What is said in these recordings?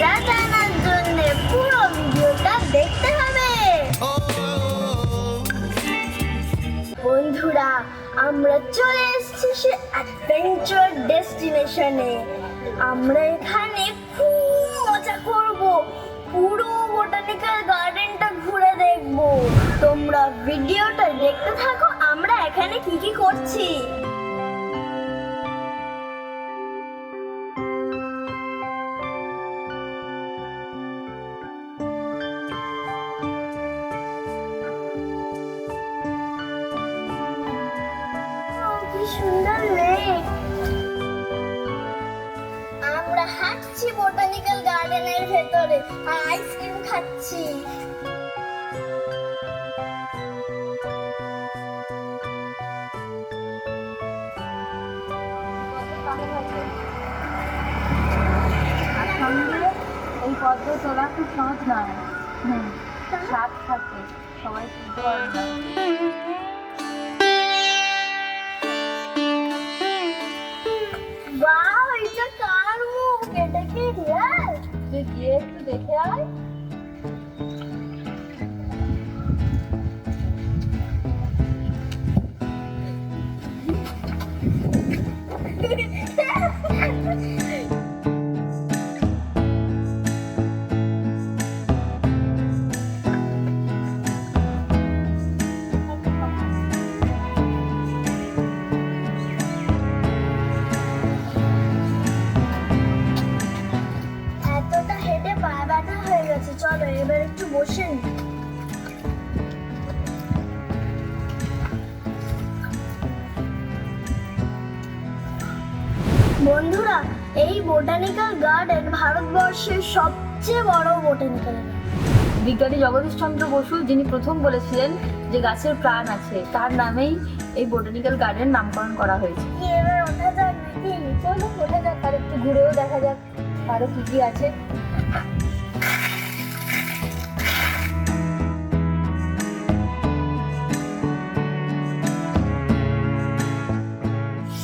সেটা জানার জন্য পুরো ভিডিওটা দেখতে হবে। বন্ধুরা, আমরা চলে এসেছি সে অ্যাডভেঞ্চার ডেস্টিনেশনে। আমরা এখানে খুব মজা করব, পুরো বোটানিক্যাল গার্ডেনটা ঘুরে দেখব। তোমরা ভিডিওটা দেখতে থাকো আমরা এখানে কি কি করছি। কি সুন্দর লেক। আমরা হাঁটছি বোটানিক্যাল গার্ডেনের ভেতরে আর আইসক্রিম খাচ্ছি। এই পদ্ম তোলা খুব সহজ নয়। স্বাদ থাকে, সবাই তুলতে পারে না। বাহ, এটা কার মুখ? এটা কি রিয়াল? তুই গিয়ে একটু দেখে আয়। এতটা হেঁটে পায়ে ব্যথা হয়ে গেছে, চলো এবার একটু বসে নিই। বন্ধুরা, এই বোটানিক্যাল গার্ডেন ভারতবর্ষের সবচেয়ে বড় বোটানিক্যাল গার্ডেন। বিজ্ঞানী জগদীশচন্দ্র বসু, যিনি প্রথম বলেছিলেন যে গাছের প্রাণ আছে, তার নামেই এই বোটানিক্যাল গার্ডেন নামকরণ করা হয়েছে। কি এবার ওঠা যাক নাকি? চলো ওঠা যাক, আর একটু ঘুরেও দেখা যাক আরো কি কি আছে।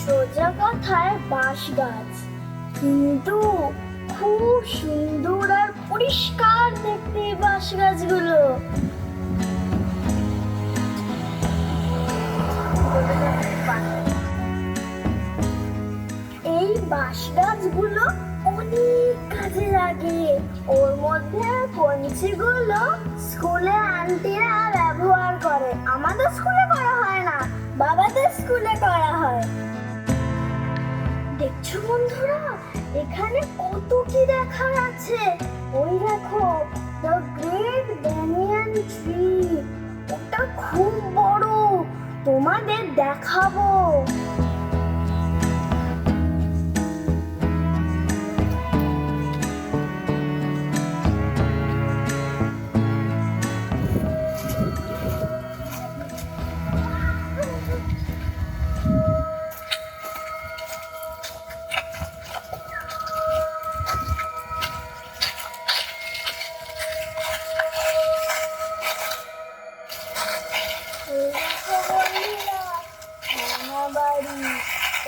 সোজা কথায় বাঁশ গাছ, কিন্তু খুব সুন্দর আর পরিষ্কার দেখতে এই বাঁশ গাছগুলো। এই বাঁশ গাছগুলো অনেক কাজে লাগে। ওর মধ্যে কঞ্চিগুলো স্কুলে আন্টিরা ব্যবহার করে। আমাদের স্কুলে করা হয় না, বাবাদের স্কুলে করা হয়। দেখছো বন্ধুরা, এখানে কত কি দেখার আছে। ওই দেখো, দ্য গ্রেট ব্যানিয়ান ট্রি। ওটা খুব বড়, তোমাদের দেখাবো।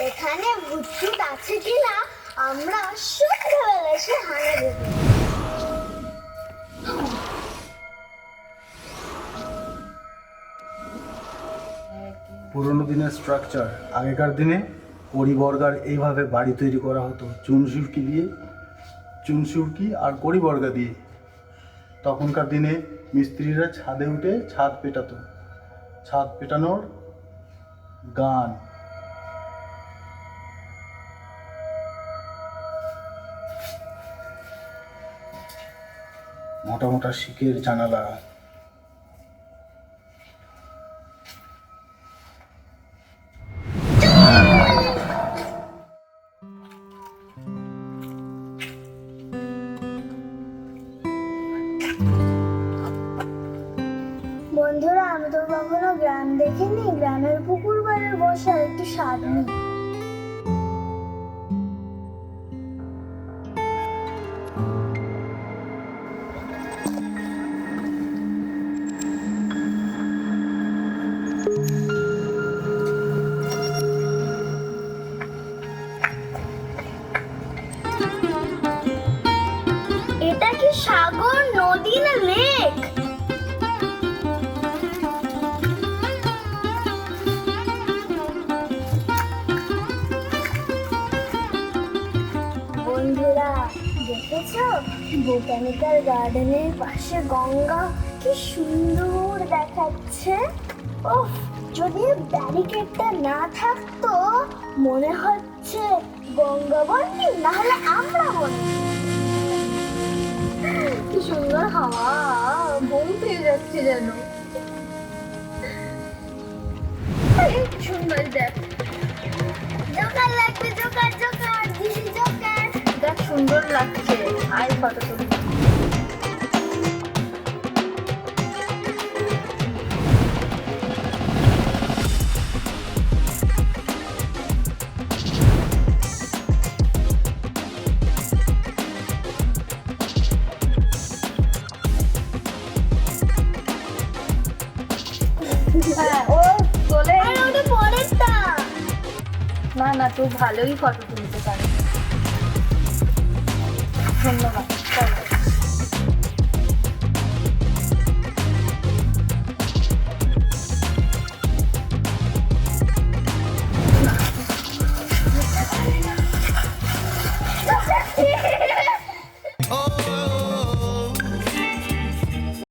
এখানে ভূত আছে কিনা আমরা সন্ধ্যাবেলা এসে হানা দেব। পুরোনো দিনের স্ট্রাকচার। আগেকার দিনে কড়িবর্গার এইভাবে বাড়ি তৈরি করা হতো, চুনসুরকি আর কড়িবর্গা দিয়ে। তখনকার দিনে মিস্ত্রিরা ছাদে উঠে ছাদ পেটাতো। ছাদ পেটানোর গান। মোটা মোটা শিকের জানালা। বন্ধুরা, আমি তো কখনো গ্রাম দেখিনি। গ্রামের পুকুর পাড়ে বসে একটু স্বাদ নিই। বোটানিক্যাল গার্ডেনের পাশে গঙ্গা কি সুন্দর দেখাচ্ছে। ওহ, যদি ব্যারিকেডটা না থাকতো মনে হচ্ছে গঙ্গা বন্যি নাহলে আমরা বন্যি। কি সুন্দর হাওয়া, ঘুম পেয়ে যাচ্ছে যেন। সুন্দর দেখ, জোকার লাগবে, জোকার জোকার দিদি জোকার। দেখ সুন্দর লাগছে। আয় ফটো তুলি। হ্যাঁ, ও চলে। আরে ওটা পরেরটা। না না, তুই ভালোই ফটো তুলতে পারিস। ধন্যবাদ। চলো।